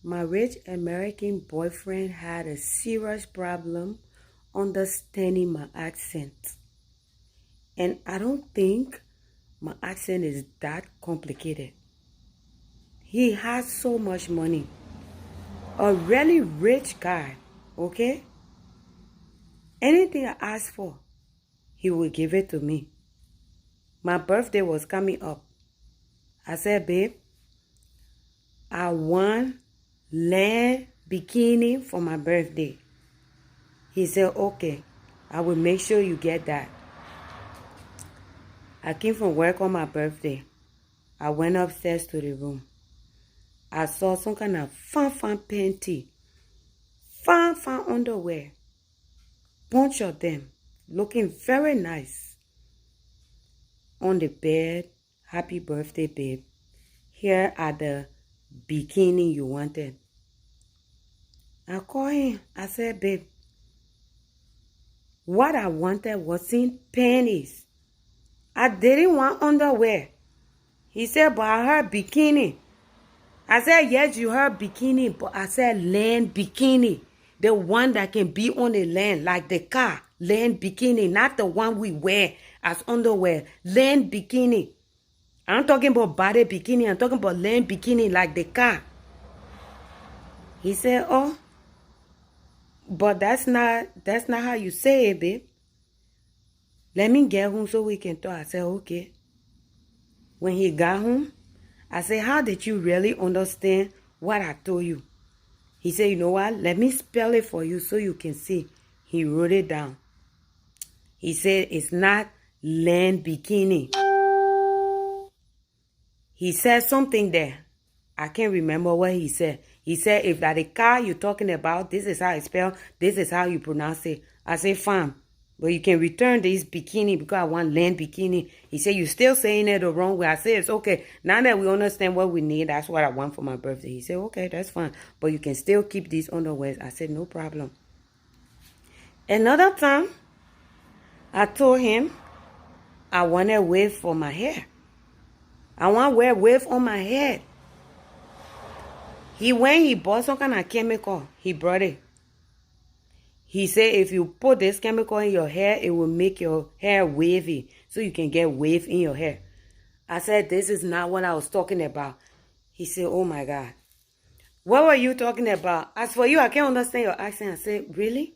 My rich American boyfriend had a serious problem understanding my accent. And I don't think my accent is that complicated. He has so much money. A really rich guy, okay? Anything I ask for, he will give it to me. My birthday was coming up. I said, babe, I want land bikini for my birthday. He said, okay, I will make sure you get that. I came from work on my birthday. I went upstairs to the room. I saw some kind of fun panty, fun underwear, bunch of them, looking very nice. On the bed, happy birthday, babe. Here are the bikini you wanted. I called him. I said, babe, what I wanted wasn't panties. I didn't want underwear. He said, but I heard bikini. I said, yes, you heard bikini, but I said land bikini. The one that can be on the land, like the car. Land bikini, not the one we wear as underwear. Land bikini. I'm talking about body bikini. I'm talking about land bikini, like the car. He said, oh, but that's not how you say it, babe. Let me get home so we can talk. I said, okay. When he got home, I said, how did you really understand what I told you? He said, you know what? Let me spell it for you so you can see. He wrote it down. He said, it's not land bikini. He said something there. I can't remember what he said. He said, if that the car you're talking about, this is how it's spelled, this is how you pronounce it. I said, fine. But you can return this bikini because I want land bikini. He said, you're still saying it the wrong way. I said, it's okay. Now that we understand what we need, that's what I want for my birthday. He said, okay, that's fine. But you can still keep these underwears. I said, no problem. Another time, I told him I wanted a wave for my hair. I want to wear a wave on my head. He bought some kind of chemical. He brought it. He said if you put this chemical in your hair, it will make your hair wavy so you can get wave in your hair. I said, this is not what I was talking about. He said, oh my God. What were you talking about? As for you, I can't understand your accent. I said, really?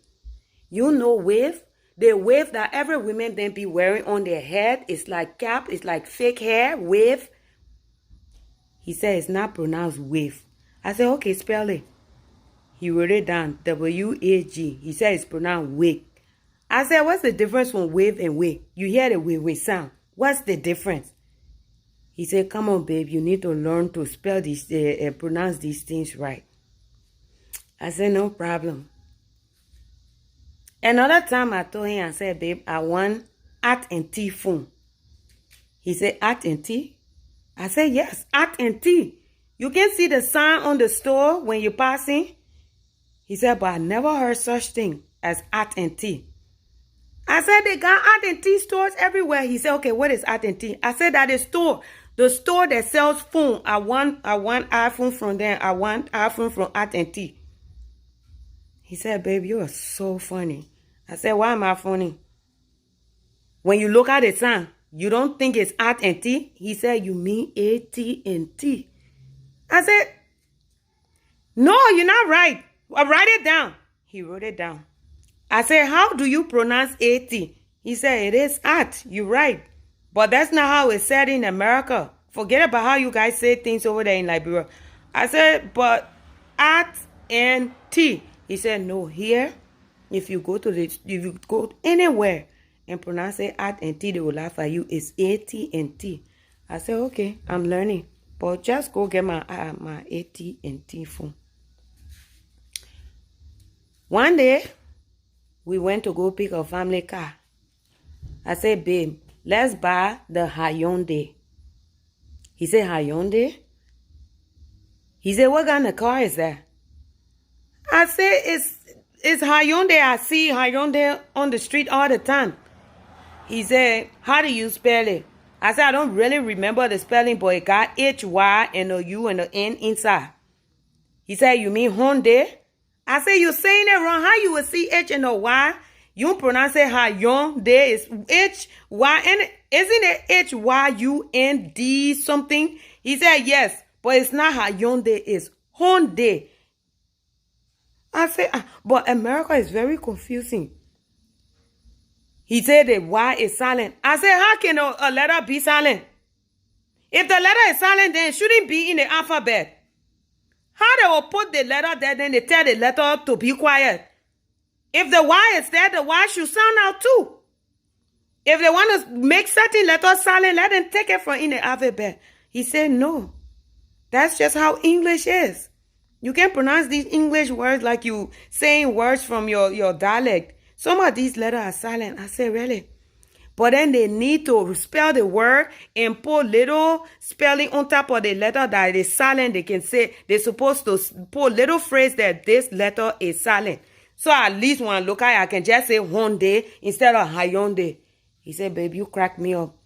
You know wave? The wave that every woman then be wearing on their head is like cap, it's like fake hair, wave. He said, it's not pronounced wave. I said, okay, spell it. He wrote it down, W-A-G. He said it's pronounced wig. I said, what's the difference from wave and wig? You hear the wave sound. What's the difference? He said, come on, babe, you need to learn to spell these, pronounce these things right. I said, no problem. Another time I told him, I said, babe, I want AT&T phone. He said, AT&T? I said, yes, AT&T. You can see the sign on the store when you're passing. He said, but I never heard such thing as AT&T. I said, they got AT&T stores everywhere. He said, okay, what is AT&T? I said, that is store. The store that sells phone. I want iPhone from them. I want iPhone from AT&T. He said, babe, you are so funny. I said, why am I funny? When you look at the sign, you don't think it's AT&T? He said, you mean AT&T. I said, no, you're not right. I'll write it down. He wrote it down. I said, how do you pronounce AT? He said, it is at. You're right. But that's not how it's said in America. Forget about how you guys say things over there in Liberia. I said, but at and T. He said, no, here, if you go anywhere and pronounce it at and T, they will laugh at you. It's AT&T. I said, okay, I'm learning. But just go get my AT&T phone. One day, we went to go pick a family car. I said, babe, let's buy the Hyundai. He said, Hyundai? He said, what kind of car is that? I said, it's Hyundai. I see Hyundai on the street all the time. He said, how do you spell it? I said, I don't really remember the spelling, but it got H-Y and a U and an N inside. He said, you mean Hyundai? I said, you're saying it wrong. How you will see H and a Y? You pronounce it how Hyundai is H-Y. And isn't it H-Y-U-N-D something? He said, yes, but it's not how Hyundai is. Hyundai. I said, but America is very confusing. He said the Y is silent. I said, how can a letter be silent? If the letter is silent, then it shouldn't be in the alphabet. How they will put the letter there, then they tell the letter to be quiet. If the Y is there, the Y should sound out too. If they want to make certain letters silent, let them take it from in the alphabet. He said, no. That's just how English is. You can't pronounce these English words like you saying words from your dialect. Some of these letters are silent. I said, really? But then they need to spell the word and put little spelling on top of the letter that is silent. They can say, they're supposed to put little phrase that this letter is silent. So at least when I look at it, I can just say Hyundai instead of Hyundai. He said, babe, you crack me up.